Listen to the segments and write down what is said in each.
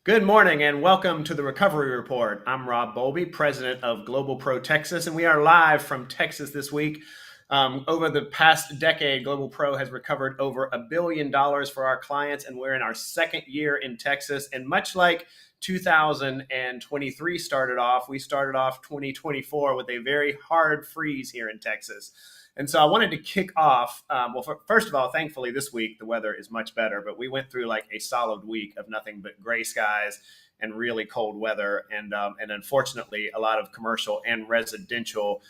Good morning and welcome to the Recovery Report. I'm Rob Bowlby, president of GlobalPro Texas, and we are live from Texas this week. Over the past decade, GlobalPro has recovered over $1 billion for our clients, and we're in our second year in Texas. And much like 2023 started off, we started off 2024 with a very hard freeze here in Texas. And so I wanted to kick off. First of all, thankfully this week the weather is much better, but we went through like a solid week of nothing but gray skies and really cold weather. And unfortunately, a lot of commercial and residential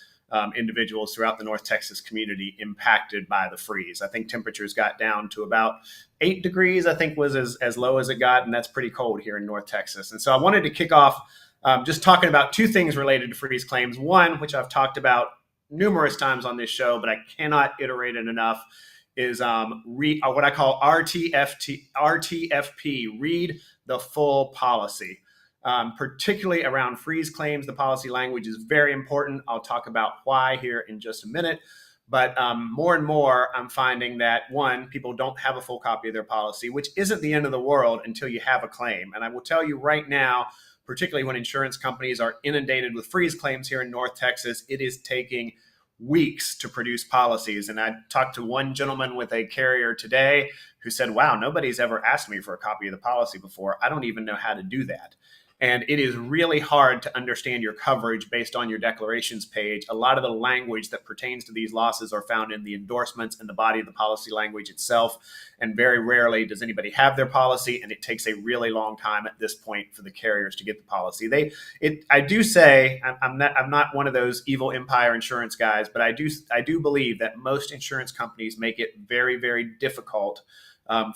individuals throughout the North Texas community impacted by the freeze. I think temperatures got down to about 8 degrees, I think was as low as it got. And that's pretty cold here in North Texas. And so I wanted to kick off just talking about two things related to freeze claims. One, which I've talked about numerous times on this show, but I cannot iterate it enough, is what I call RTFP, read the full policy. Particularly around freeze claims, the policy language is very important. I'll talk about why here in just a minute. But more and more, I'm finding that, one, people don't have a full copy of their policy, which isn't the end of the world until you have a claim. And I will tell you right now, particularly when insurance companies are inundated with freeze claims here in North Texas, it is taking weeks to produce policies. And I talked to one gentleman with a carrier today who said, wow, nobody's ever asked me for a copy of the policy before. I don't even know how to do that. And it is really hard to understand your coverage based on your declarations page. A lot of the language that pertains to these losses are found in the endorsements and the body of the policy language itself. And very rarely does anybody have their policy, and it takes a really long time at this point for the carriers to get the policy. I do say, I'm not one of those evil empire insurance guys, but I do believe that most insurance companies make it very, very difficult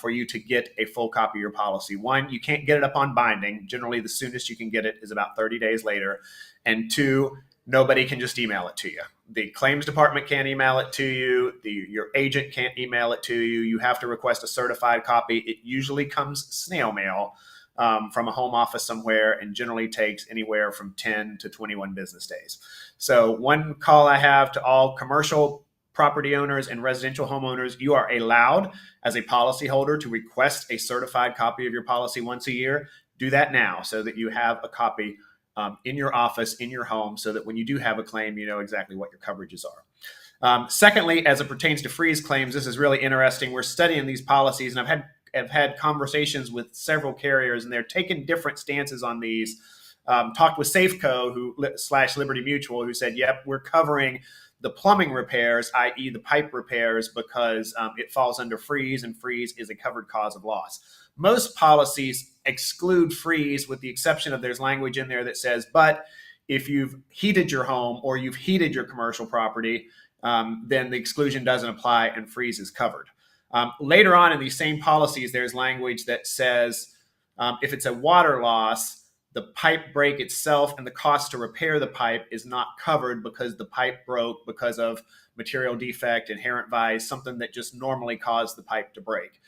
for you to get a full copy of your policy. One, you can't get it up on binding. Generally, the soonest you can get it is about 30 days later. And two, nobody can just email it to you. The claims department can't email it to you. Your agent can't email it to you. You have to request a certified copy. It usually comes snail mail from a home office somewhere, and generally takes anywhere from 10 to 21 business days. So one call I have to all commercial property owners and residential homeowners: you are allowed as a policyholder to request a certified copy of your policy once a year. Do that now so that you have a copy in your office, in your home, so that when you do have a claim, you know exactly what your coverages are. Secondly, as it pertains to freeze claims, this is really interesting. We're studying these policies, and I've had conversations with several carriers, and they're taking different stances on these. Talked with Safeco / Liberty Mutual, who said, yep, we're covering the plumbing repairs, i.e. the pipe repairs, because it falls under freeze, and freeze is a covered cause of loss. Most policies exclude freeze, with the exception of there's language in there that says, but if you've heated your home or you've heated your commercial property, then the exclusion doesn't apply and freeze is covered. Later on in these same policies, there's language that says if it's a water loss, the pipe break itself and the cost to repair the pipe is not covered because the pipe broke because of material defect, inherent vice, something that just normally caused the pipe to break.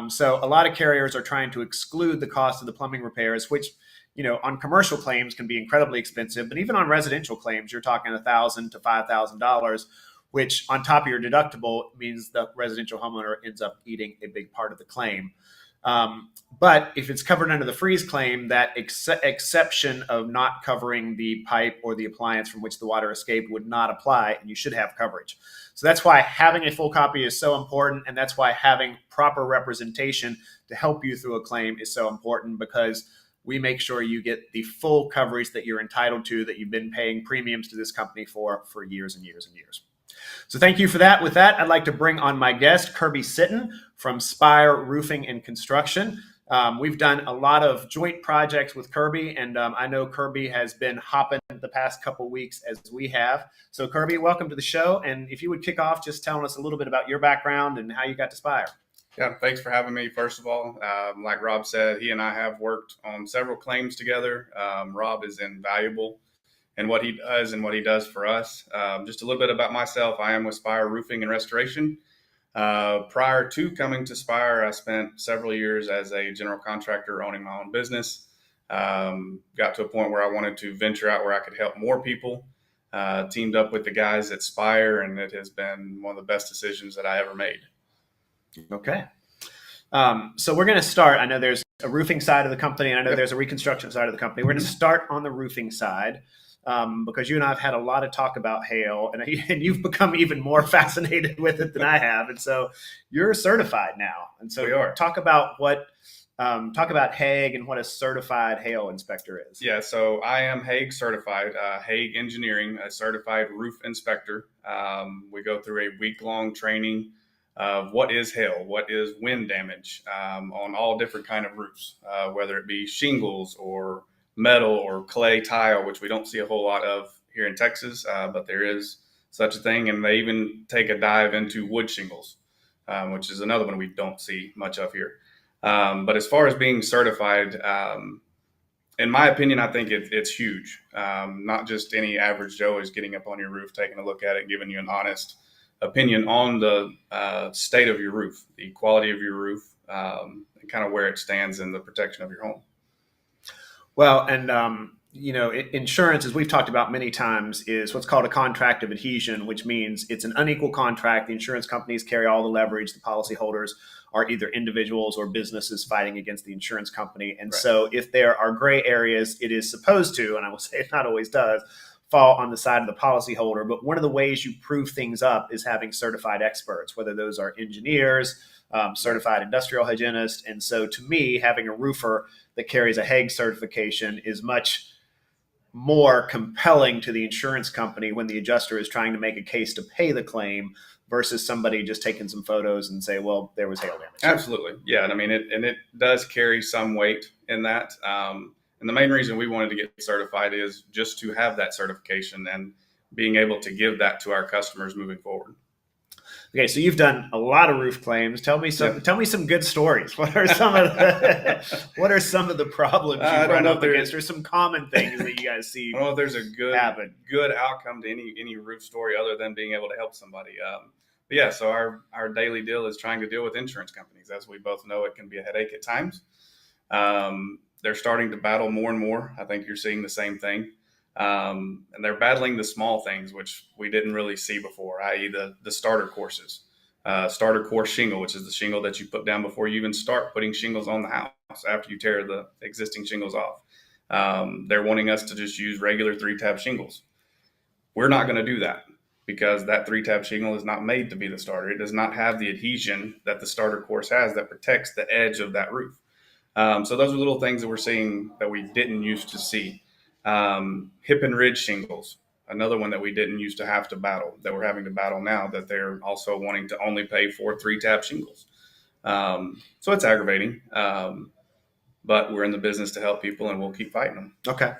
So a lot of carriers are trying to exclude the cost of the plumbing repairs, which, you know, on commercial claims can be incredibly expensive, but even on residential claims, you're talking $1,000 to $5,000, which on top of your deductible means the residential homeowner ends up eating a big part of the claim. But if it's covered under the freeze claim, that exception of not covering the pipe or the appliance from which the water escaped would not apply, and you should have coverage. So that's why having a full copy is so important, and that's why having proper representation to help you through a claim is so important, because we make sure you get the full coverage that you're entitled to, that you've been paying premiums to this company for years and years and years. So thank you for that. With that, I'd like to bring on my guest, Kerby Sitton from Spire Roofing and Construction. We've done a lot of joint projects with Kerby, and I know Kerby has been hopping the past couple of weeks as we have. So Kerby, welcome to the show. And if you would kick off just telling us a little bit about your background and how you got to Spire. Yeah, thanks for having me, first of all. Like Rob said, he and I have worked on several claims together. Rob is invaluable in what he does and what he does for us. Just a little bit about myself. I am with Spire Roofing and Restoration. Prior to coming to Spire, I spent several years as a general contractor owning my own business. Got to a point where I wanted to venture out where I could help more people. Teamed up with the guys at Spire, and it has been one of the best decisions that I ever made. Okay. So we're going to start. I know there's a roofing side of the company, and I know there's a reconstruction side of the company. We're going to start on the roofing side because you and I have had a lot of talk about hail, and you've become even more fascinated with it than I have. And so you're certified now. And so We are. talk about Hague and what a certified hail inspector is. Yeah, so I am Hague certified, Hague Engineering, a certified roof inspector. We go through a week-long training of what is hail, what is wind damage on all different kind of roofs, whether it be shingles or metal or clay tile, which we don't see a whole lot of here in Texas, but there is such a thing. And they even take a dive into wood shingles, which is another one we don't see much of here. But as far as being certified, in my opinion, I think it's huge. Not just any average Joe is getting up on your roof, taking a look at it, giving you an honest opinion on the state of your roof, the quality of your roof, and kind of where it stands in the protection of your home. Well, and insurance, as we've talked about many times, is what's called a contract of adhesion, which means it's an unequal contract. The insurance companies carry all the leverage. The policyholders are either individuals or businesses fighting against the insurance company. And so if there are gray areas, it is supposed to, and I will say it not always does, fall on the side of the policyholder. But one of the ways you prove things up is having certified experts, whether those are engineers, certified industrial hygienists. And so to me, having a roofer that carries a Hague certification is much more compelling to the insurance company when the adjuster is trying to make a case to pay the claim versus somebody just taking some photos and say, well, there was hail damage. Absolutely. Yeah. And I mean, it does carry some weight in that. And the main reason we wanted to get certified is just to have that certification and being able to give that to our customers moving forward. Okay, so you've done a lot of roof claims. Tell me some good stories. What are some of the problems you run up against, or some common things that you guys see? I don't know if there's a good outcome to any roof story other than being able to help somebody. But yeah, so our daily deal is trying to deal with insurance companies. As we both know, it can be a headache at times. They're starting to battle more and more. I think you're seeing the same thing. And they're battling the small things, which we didn't really see before, i.e. the starter courses, starter course shingle, which is the shingle that you put down before you even start putting shingles on the house after you tear the existing shingles off. They're wanting us to just use regular 3-tab shingles. We're not going to do that because that 3-tab shingle is not made to be the starter. It does not have the adhesion that the starter course has that protects the edge of that roof. So those are little things that we're seeing that we didn't used to see. Hip and ridge shingles, another one that we didn't used to have to battle, that we're having to battle now, that they're also wanting to only pay for 3-tab shingles. So it's aggravating, but we're in the business to help people and we'll keep fighting them. Okay.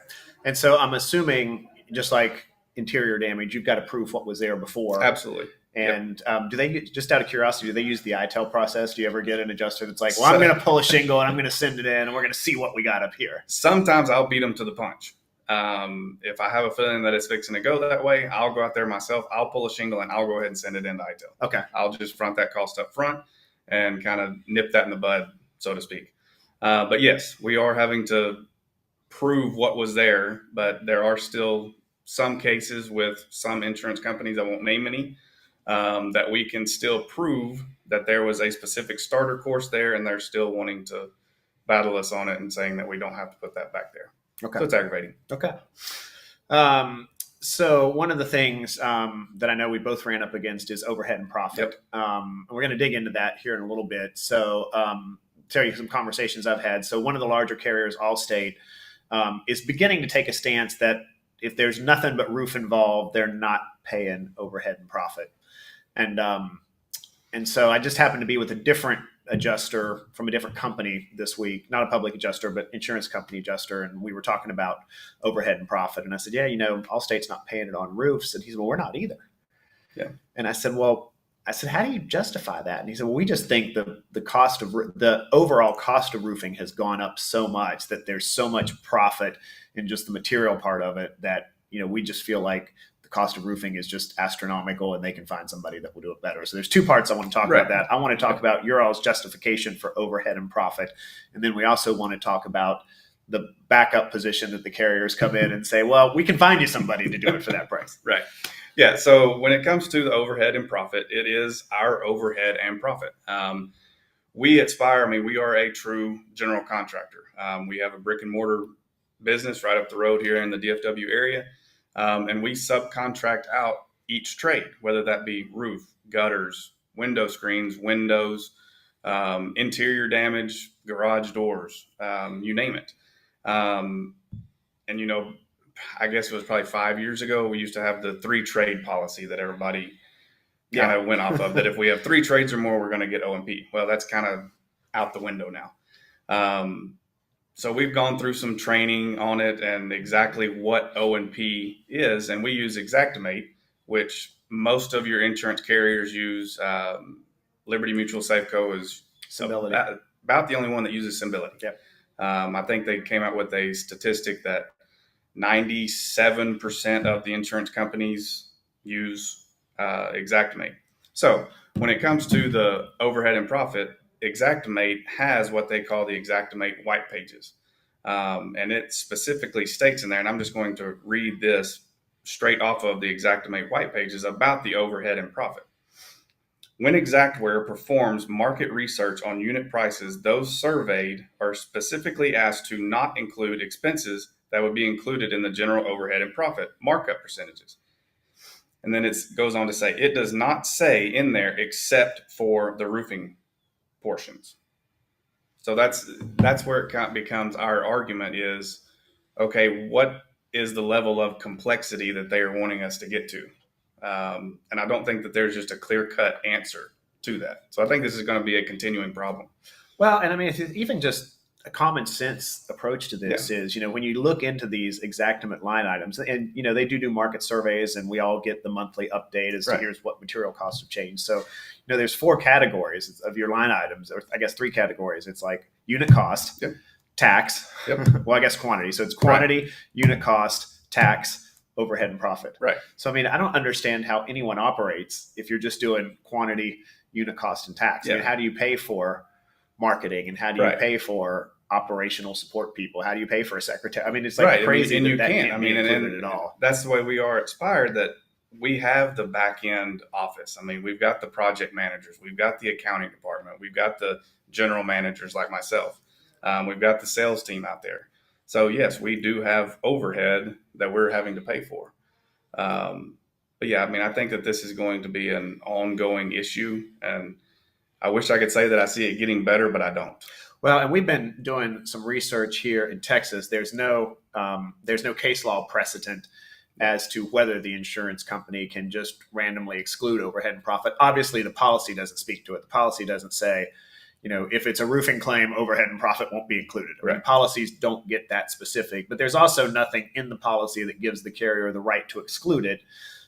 And so I'm assuming, just like interior damage, you've got to prove what was there before. Absolutely. And do they, just out of curiosity, do they use the ITEL process? Do you ever get an adjuster that's like, well, I'm going to pull a shingle and I'm going to send it in and we're going to see what we got up here? Sometimes I'll beat them to the punch. If I have a feeling that it's fixing to go that way, I'll go out there myself. I'll pull a shingle and I'll go ahead and send it into ITEL. Okay. I'll just front that cost up front and kind of nip that in the bud, so to speak. But yes, we are having to prove what was there, but there are still some cases with some insurance companies, I won't name any, that we can still prove that there was a specific starter course there and they're still wanting to battle us on it and saying that we don't have to put that back there. Okay. So it's aggravating. Okay. So one of the things that I know we both ran up against is overhead and profit. Yep. We're going to dig into that here in a little bit. So tell you some conversations I've had. So one of the larger carriers, Allstate, is beginning to take a stance that if there's nothing but roof involved, they're not paying overhead and profit. And so I just happened to be with a different adjuster from a different company this week, not a public adjuster, but insurance company adjuster. And we were talking about overhead and profit. And I said, yeah, Allstate's not paying it on roofs. And he said, well, we're not either. Yeah. And I said, how do you justify that? And he said, well, we just think the overall cost of roofing has gone up so much that there's so much profit in just the material part of it that, we just feel like the cost of roofing is just astronomical and they can find somebody that will do it better. So there's two parts I want to talk about that. I want to talk about your all's justification for overhead and profit. And then we also want to talk about the backup position that the carriers come in and say, well, we can find you somebody to do it for that price. Right. Yeah. So when it comes to the overhead and profit, it is our overhead and profit. we at Spire, I mean, we are a true general contractor. We have a brick and mortar business right up the road here in the DFW area, and we subcontract out each trade, whether that be roof, gutters, window screens, windows, interior damage, garage doors, you name it. And, I guess it was probably 5 years ago, we used to have the 3 trade policy that everybody kind of went off of, that if we have 3 trades or more, we're going to get O&P. Well, that's kind of out the window now. So we've gone through some training on it and exactly what O&P is. And we use Xactimate, which most of your insurance carriers use. Liberty Mutual Safeco is about the only one that uses Symbility. Yep. I think they came out with a statistic that 97% of the insurance companies use Xactimate. So when it comes to the overhead and profit, Xactimate has what they call the Xactimate white pages. And it specifically states in there, and I'm just going to read this straight off of the Xactimate white pages about the overhead and profit. When Xactware performs market research on unit prices, those surveyed are specifically asked to not include expenses that would be included in the general overhead and profit markup percentages. And then it goes on to say, it does not say in there except for the roofing portions. So that's where it becomes our argument is, okay, what is the level of complexity that they are wanting us to get to? And I don't think that there's just a clear-cut answer to that. So I think this is going to be a continuing problem. Well, and I mean, even just a common sense approach to this is, when you look into these Xactimate line items, and, they do market surveys, and we all get the monthly update as to here's what material costs have changed. So, there's 4 categories of your line items, or I guess 3 categories. It's like unit cost, tax, well, I guess quantity. So it's quantity, unit cost, tax, overhead, and profit. Right. So, I mean, I don't understand how anyone operates if you're just doing quantity, unit cost, and tax. I mean, how do you pay for marketing, and how do you pay for operational support people? How do you pay for a secretary? I mean, it's like crazy. And you that can't. I mean, at all. That's the way we are at Spire, that we have the back end office. I mean, we've got the project managers, we've got the accounting department, we've got the general managers like myself. We've got the sales team out there. So yes, we do have overhead that we're having to pay for. But yeah, I mean, I think that this is going to be an ongoing issue, and I wish I could say that I see it getting better, but I don't. Well, and we've been doing some research here in Texas. There's no case law precedent as to whether the insurance company can just randomly exclude overhead and profit. Obviously, the policy doesn't speak to it. The policy doesn't say, if it's a roofing claim, overhead and profit won't be included. I mean, policies don't get that specific, but there's also nothing in the policy that gives the carrier the right to exclude it.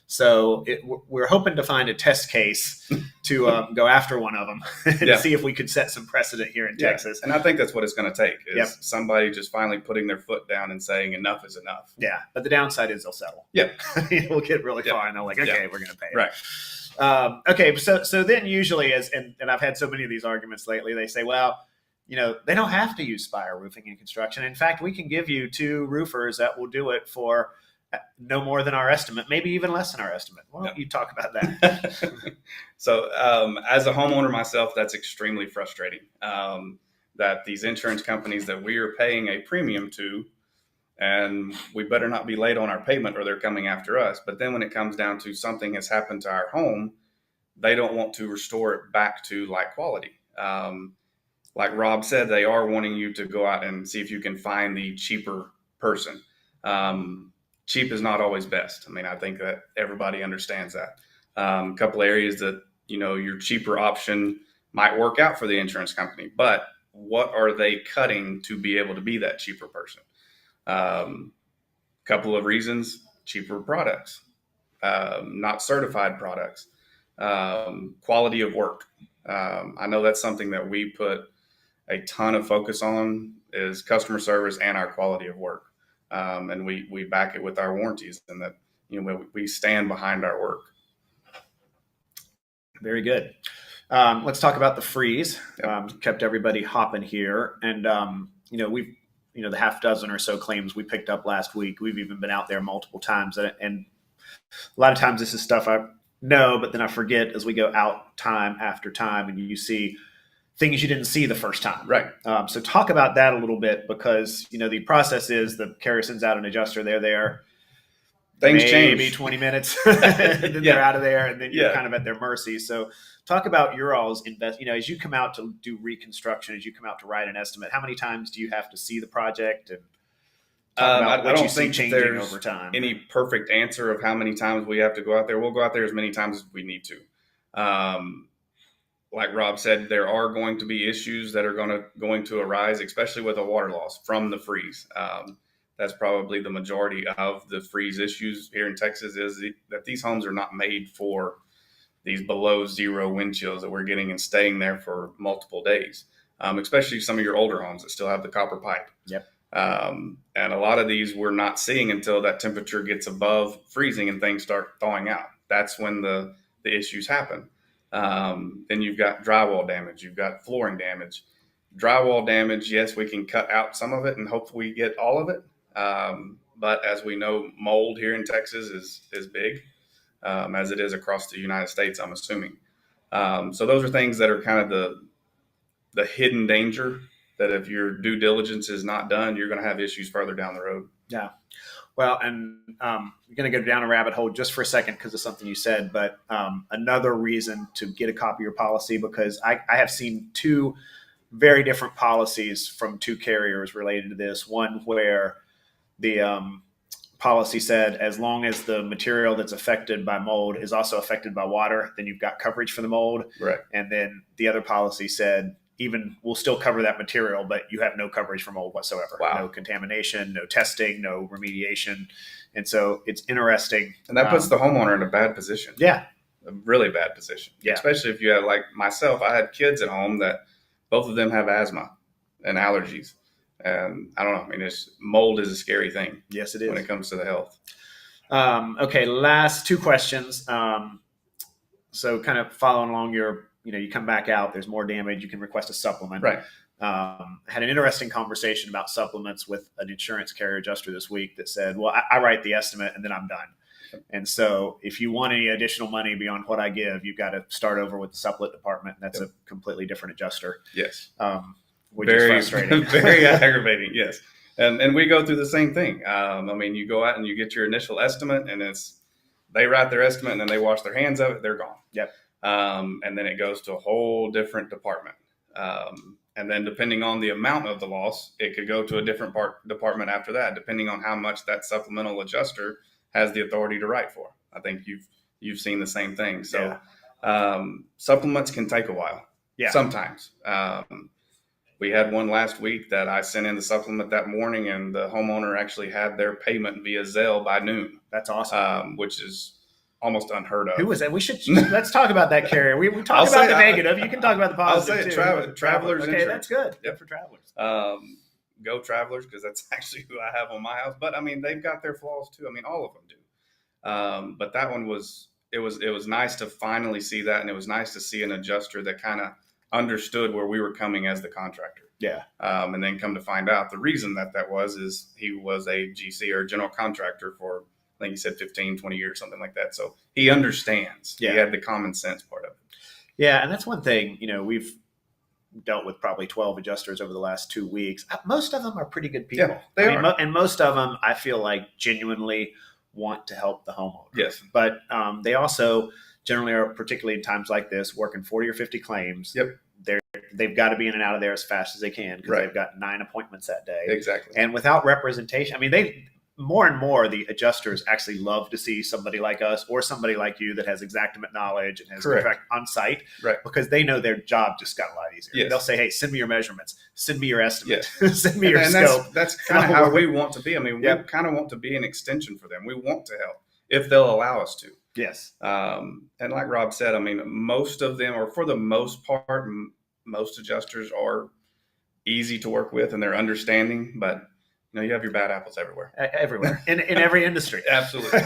So we're hoping to find a test case to go after one of them and see if we could set some precedent here in Texas. And I think that's what it's going to take is somebody just finally putting their foot down and saying enough is enough. Yeah, but the downside is they'll settle. We'll get really far and they're like, okay, we're going to pay it. Right. Okay, so then usually, and I've had so many of these arguments lately, they say, well, they don't have to use Spire Roofing and Construction. In fact, we can give you 2 roofers that will do it for no more than our estimate, maybe even less than our estimate. Why don't you talk about that? So as a homeowner myself, that's extremely frustrating, that these insurance companies that we are paying a premium to, and we better not be late on our payment or they're coming after us. But then when it comes down to something has happened to our home, they don't want to restore it back to like quality. Like Rob said, they are wanting you to go out and see if you can find the cheaper person. Cheap is not always best. I mean, I think that everybody understands that. A couple areas that, your cheaper option might work out for the insurance company, but what are they cutting to be able to be that cheaper person? Couple of reasons: cheaper products, not certified products, quality of work. I know that's something that we put a ton of focus on, is customer service and our quality of work. And we back it with our warranties, and that, we stand behind our work. Very good. Let's talk about the freeze. Kept everybody hopping here. And, we've, the half dozen or so claims we picked up last week, we've even been out there multiple times. And a lot of times this is stuff I know, but then I forget as we go out time after time, and you see things you didn't see the first time. Right. So talk about that a little bit, because the process is the carrier sends out an adjuster. They're there. Things maybe change. 20 minutes, and then they're out of there, and then you're Yeah. kind of at their mercy. So talk about your all's as you come out to do reconstruction, as you come out to write an estimate, how many times do you have to see the project, and talk about what I you don't see think changing there's over time? any perfect answer of how many times we have to go out there. We'll go out there as many times as we need to. Like Rob said, there are going to be issues that are going to arise, especially with a water loss from the freeze. That's probably the majority of the freeze issues here in Texas, is that these homes are not made for these below zero wind chills that we're getting and staying there for multiple days, especially some of your older homes that still have the copper pipe. Yep. And a lot of these we're not seeing until that temperature gets above freezing and things start thawing out. That's when the issues happen. Then you've got drywall damage, you've got flooring damage. Drywall damage, yes, we can cut out some of it and hopefully we get all of it. But as we know, mold here in Texas is big, as it is across the United States, I'm assuming. So those are things that are kind of the hidden danger, that if your due diligence is not done, you're going to have issues further down the road. Yeah. Well, and we're going to go down a rabbit hole just for a second because of something you said, but another reason to get a copy of your policy, because I have seen two very different policies from two carriers related to this. One where the policy said, as long as the material that's affected by mold is also affected by water, then you've got coverage for the mold. Right. And then the other policy said, we'll still cover that material, but you have no coverage for mold whatsoever. Wow. No contamination, no testing, no remediation. And so it's interesting. And that puts the homeowner in a bad position. Yeah. A really bad position. Yeah. Especially if you have, like myself, I had kids at home that both of them have asthma and allergies. And I don't know. I mean, mold is a scary thing. Yes, it is. When it comes to the health. Okay, last two questions. So kind of following along you come back out, there's more damage, you can request a supplement. Right. Had an interesting conversation about supplements with an insurance carrier adjuster this week that said, well, I write the estimate and then I'm done. And so if you want any additional money beyond what I give, you've got to start over with the supplement department. And that's a completely different adjuster. Yes. Which is frustrating. Very aggravating. Yes. And we go through the same thing. I mean, you go out and you get your initial estimate, and they write their estimate and then they wash their hands of it. They're gone. Yep. And then it goes to a whole different department. And then depending on the amount of the loss, it could go to a different department after that, depending on how much that supplemental adjuster has the authority to write for. I think you've seen the same thing. So supplements can take a while. Yeah. Sometimes. We had one last week that I sent in the supplement that morning, and the homeowner actually had their payment via Zelle by noon. That's awesome. Which is almost unheard of. Who was that? Let's talk about that carrier. We talked about the negative. You can talk about the positive too. Travelers. Okay, Insurance. that's good. Yep. Good for Travelers. Go Travelers, because that's actually who I have on my house. But I mean, they've got their flaws too. I mean, all of them do. But that one was nice to finally see that, and it was nice to see an adjuster that kind of understood where we were coming as the contractor. Yeah. And then come to find out the reason that was is he was a GC or general contractor for, I think he said 15, 20 years, something like that. So he understands. Yeah. He had the common sense part of it. Yeah. And that's one thing, we've dealt with probably 12 adjusters over the last 2 weeks. Most of them are pretty good people. Yeah, they are. And most of them, I feel like, genuinely want to help the homeowner. Yes. But they also generally are, particularly in times like this, working 40 or 50 claims. Yep. They've got to be in and out of there as fast as they can, because Right. they've got 9 appointments that day. Exactly. And without representation, I mean, more and more the adjusters actually love to see somebody like us or somebody like you that has Xactimate knowledge and has Correct. contract on site, Right. because they know their job just got a lot easier. Yes. They'll say, hey, send me your measurements, send me your estimate, Yes. send me your scope. That's kind of how we want to be. I mean, Yep. we kind of want to be an extension for them. We want to help if they'll allow us to. Yes. And like Rob said, I mean, most of them, or for the most part, most adjusters are easy to work with and they're understanding, but you have your bad apples everywhere. Everywhere, in every industry. Absolutely.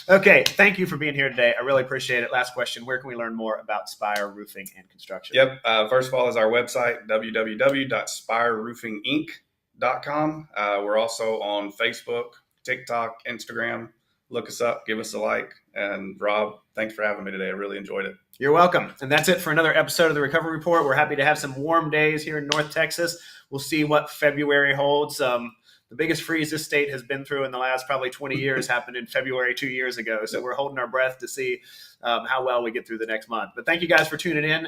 Okay. Thank you for being here today. I really appreciate it. Last question. Where can we learn more about Spire Roofing and Construction? Yep. First of all is our website, www.spireroofinginc.com. We're also on Facebook, TikTok, Instagram. look us up, give us a like. And Rob, thanks for having me today. I really enjoyed it. You're welcome. And that's it for another episode of the Recovery Report. We're happy to have some warm days here in North Texas. We'll see what February holds. The biggest freeze this state has been through in the last probably 20 years happened in February 2 years ago. So we're holding our breath to see how well we get through the next month. But thank you guys for tuning in.